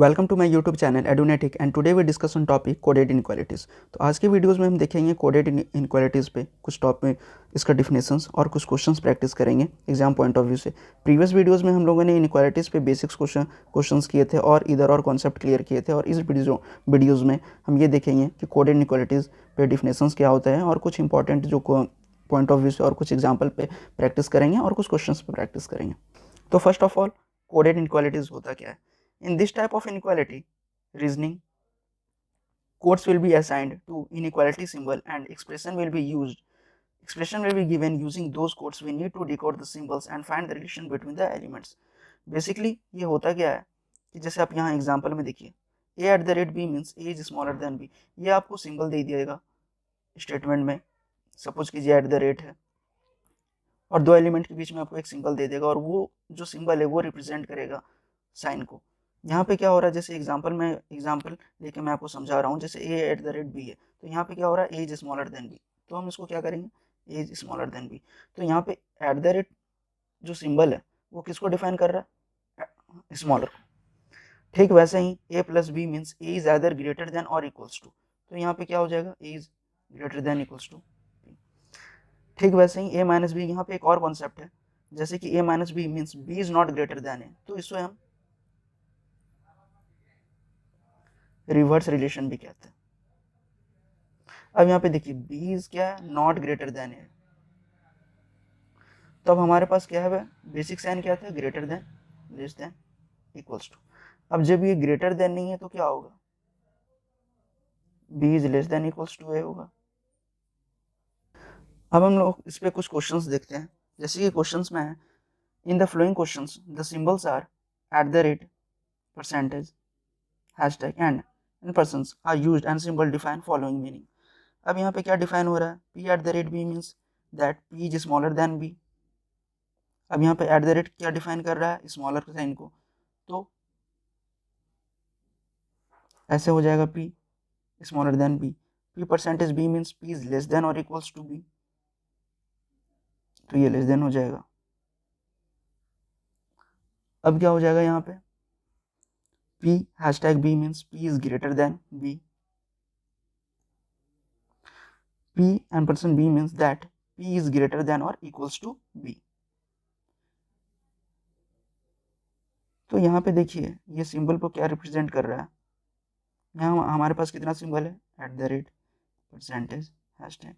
Welcome to my YouTube channel Edunetic and today we discuss on topic coded inequalities. तो आज के videos में हम देखेंगे कोडेड इनक्वालिटीज़ पे कुछ टॉपिक, इसका डिफिनेशंस और कुछ क्वेश्चंस प्रैक्टिस करेंगे एग्जाम पॉइंट ऑफ व्यू से। प्रीवियस वीडियोस में हम लोगों ने इनक्वालिटीज़ पे बेसिक्स क्वेश्चंस किए थे और इधर और कॉन्सेप्ट क्लियर किए थे, और इस वीडियोज़ में हम ये देखेंगे कि कोडेड इनक्वालिटीज़ पे डिफिनेशंस क्या होता है और कुछ इंपॉर्टेंट जो पॉइंट ऑफ व्यू से और कुछ एग्जाम्पल पे प्रैक्टिस करेंगे और कुछ क्वेश्चंस पे प्रैक्टिस करेंगे। तो first of all, coded inequalities होता क्या है? In this type of inequality reasoning, codes will be assigned to inequality symbol and expression will be used. Expression will be given using those codes. We need to decode the symbols and find the relation between the elements. Basically ये होता क्या है कि जैसे आप यहाँ example में देखिए, a at the rate b means a is smaller than b। ये आपको सिंबल दे दिएगा स्टेटमेंट में। सपोज कीजिए एट द रेट है और दो एलिमेंट के बीच में आपको एक सिंबल दे देगा और वो जो सिंबल है वो रिप्रेजेंट करेगा साइन को। यहाँ पे क्या हो रहा है, जैसे एग्जाम्पल लेके मैं आपको समझा रहा हूँ, जैसे ए एट द रेट बी है, तो यहाँ पे क्या हो रहा है, ए इज स्मॉलर देन बी, तो हम इसको क्या करेंगे, ए इज स्मॉलर देन बी। तो यहाँ पे एट द रेट जो सिंबल है वो किसको डिफाइन कर रहा है, स्मॉलर को। ठीक वैसे ही A plus B means A is either greater than और इक्वल्स टू, तो यहाँ पे क्या हो जाएगा, A is greater than equals to. ठीक वैसे ही ए माइनस बी, यहाँ पे एक और कॉन्सेप्ट है, जैसे कि A minus B means B is not greater than A, तो इसको हम रिवर्स रिलेशन भी कहते हैं। अब यहाँ पे देखिए बी इज क्या है, नॉट ग्रेटर देन ए, तो अब हमारे पास क्या है, बेसिक साइन क्या था, greater than, less than, equals to. अब जब ये ग्रेटर देन नहीं है तो क्या होगा, B is less than equals to A होगा। अब हम लोग इस पे कुछ क्वेश्चंस देखते हैं, जैसे कि क्वेश्चंस में है, in the following questions the symbols are at the rate, percentage, hashtag and persons are used and symbol define following meaning। अब यहाँ पे क्या डिफाइन हो रहा है, p at the rate b means that p is smaller than b। अब यहाँ पे एट द रेट क्या डिफाइन कर रहा है, स्मॉलर साइन को, तो ऐसे हो जाएगा p smaller than b। p percentage b means p is less then और इक्वल्स टू b, तो ये लेस देन हो जाएगा। अब क्या हो जाएगा यहाँ पे, p hashtag b means p is greater then b, p and percent b means that p is greater than और इक्वल्स टू b। तो यहाँ पे देखिए ये सिंबल को क्या रिप्रेजेंट कर रहा है, यहाँ हमारे पास कितना सिंबल है, eight the rate, percentage, hashtag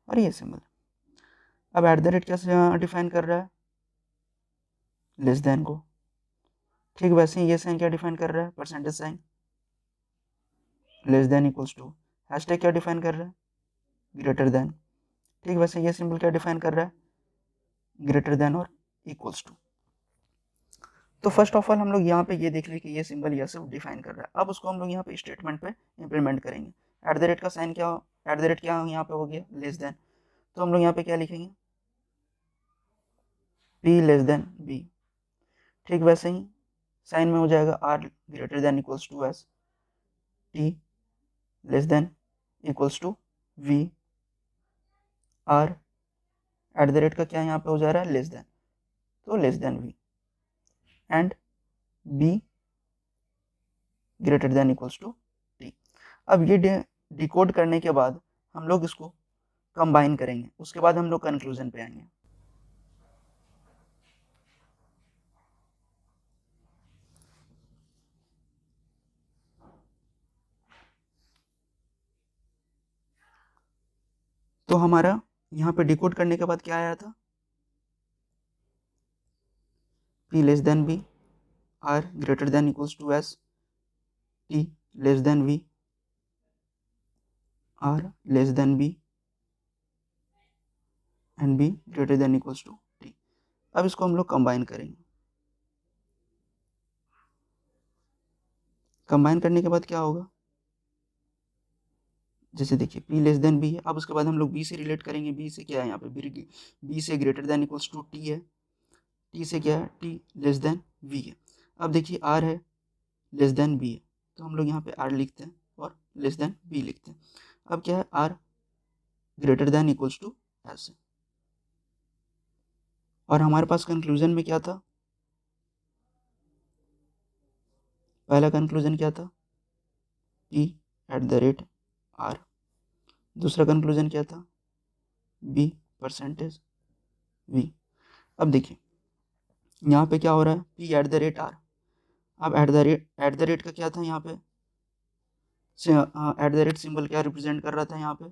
और ये सिंबल। अब एट द रेट क्या डिफाइन कर रहा है, लेस देन को। ठीक वैसे ही ये साइन क्या डिफाइन कर रहा है, percentage sign, less than equals to. Hashtag क्या डिफाइन कर रहा है, ग्रेटर देन। ठीक वैसे ये सिंबल क्या डिफाइन कर रहा है, ग्रेटर देन और इक्वल्स टू। तो फर्स्ट ऑफ ऑल हम लोग यहाँ पे ये देख लें कि ये सिंबल ये सिर्फ डिफाइन कर रहा है। अब उसको हम लोग यहाँ पे स्टेटमेंट पे इंप्लीमेंट करेंगे। एट द रेट का साइन क्या, एट द रेट क्या यहाँ पे हो गया, लेस देन, तो हम लोग यहाँ पे क्या लिखेंगे, p लेस देन b। ठीक वैसे ही साइन में हो जाएगा r greater than equals to s, t less than equals to v, r at the rate का क्या यहाँ पे हो जा रहा है, लेस देन, तो less than v and b greater than equals to t। अब ये डिकोड करने के बाद हम लोग इसको कंबाइन करेंगे, उसके बाद हम लोग कंक्लूजन पे आएंगे। तो हमारा यहाँ पे डिकोड करने के बाद क्या आया था, p less than b, r greater than equals to s, t less than v, r less than b and b greater than equals to t। अब इसको हम लोग कंबाइन करेंगे। कंबाइन करने के बाद क्या होगा, जैसे देखिए p लेस देन b है, अब उसके बाद हम लोग b से रिलेट करेंगे। b से क्या है यहाँ पे, b से greater than equals to t है, t से क्या है, t लेस देन v है। अब देखिए r है, लेस देन b है, तो हम लोग यहाँ पे r लिखते हैं और लेस देन b लिखते हैं। अब क्या है, r greater than equals to s, और हमारे पास कंक्लूजन में क्या था, पहला कंक्लूजन क्या था, P eight the rate R। दूसरा कंक्लूजन क्या था, B परसेंटेज V। अब देखिए यहाँ पे क्या हो रहा है, P eight the rate R। अब एट द रेट का क्या था यहाँ पे, एट द रेट सिंबल क्या रिप्रेजेंट कर रहा था यहाँ पे,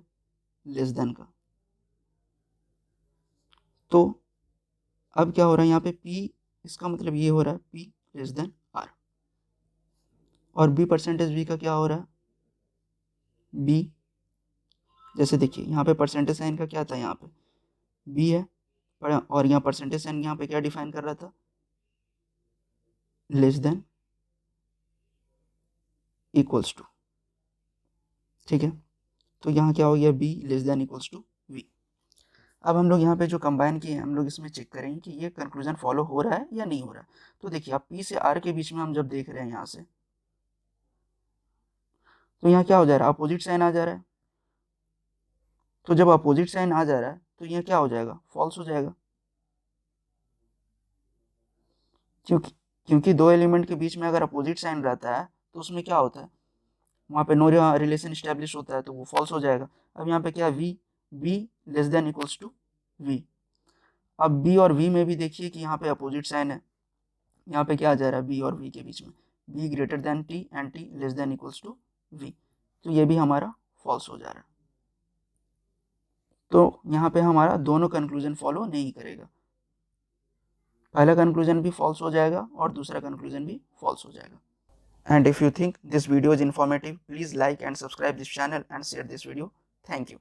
लेस देन का। तो अब क्या हो रहा है यहाँ पे, P इसका मतलब ये हो रहा है P लेस देन R। और B परसेंटेज V का क्या हो रहा है, B, जैसे देखिए यहाँ पे परसेंटेज साइन का क्या था, यहाँ पे B है, और यहाँ परसेंटेज साइन यहाँ पे क्या डिफाइन कर रहा था, लेस देन इक्वल्स टू। ठीक है, तो यहाँ क्या हो गया, B less than equals to V। अब हम लोग यहाँ पे जो कंबाइन किए हम लोग इसमें चेक करेंगे कि ये कंक्लूजन फॉलो हो रहा है या नहीं हो रहा है। तो देखिए आप P से R के बीच में हम जब देख रहे हैं यहाँ से, तो यहाँ क्या हो जा रहा है, अपोजिट साइन आ जा रहा है। तो जब अपोजिट साइन आ जा रहा है तो यहाँ क्या हो जाएगा, फॉल्स हो जाएगा, क्योंकि दो एलिमेंट के बीच में अगर अपोजिट साइन रहता है तो उसमें क्या होता है, वहाँ पे नो रिलेशन स्टैब्लिश होता है, तो वो फॉल्स हो जाएगा। अब यहाँ पे क्या, B less than equals to V. अब बी और वी में भी देखिए कि यहाँ पे अपोजिट साइन है, यहाँ पे क्या आ जा रहा है, बी और वी के बीच में B greater than T and T less than equals to V, तो ये भी हमारा फॉल्स हो जा रहा है। तो यहाँ पे हमारा दोनों कंक्लूजन फॉलो नहीं करेगा, पहला कंक्लूजन भी फॉल्स हो जाएगा और दूसरा कंक्लूजन भी फॉल्स हो जाएगा। And if you think this video is informative, please like and subscribe this channel and share this video. Thank you.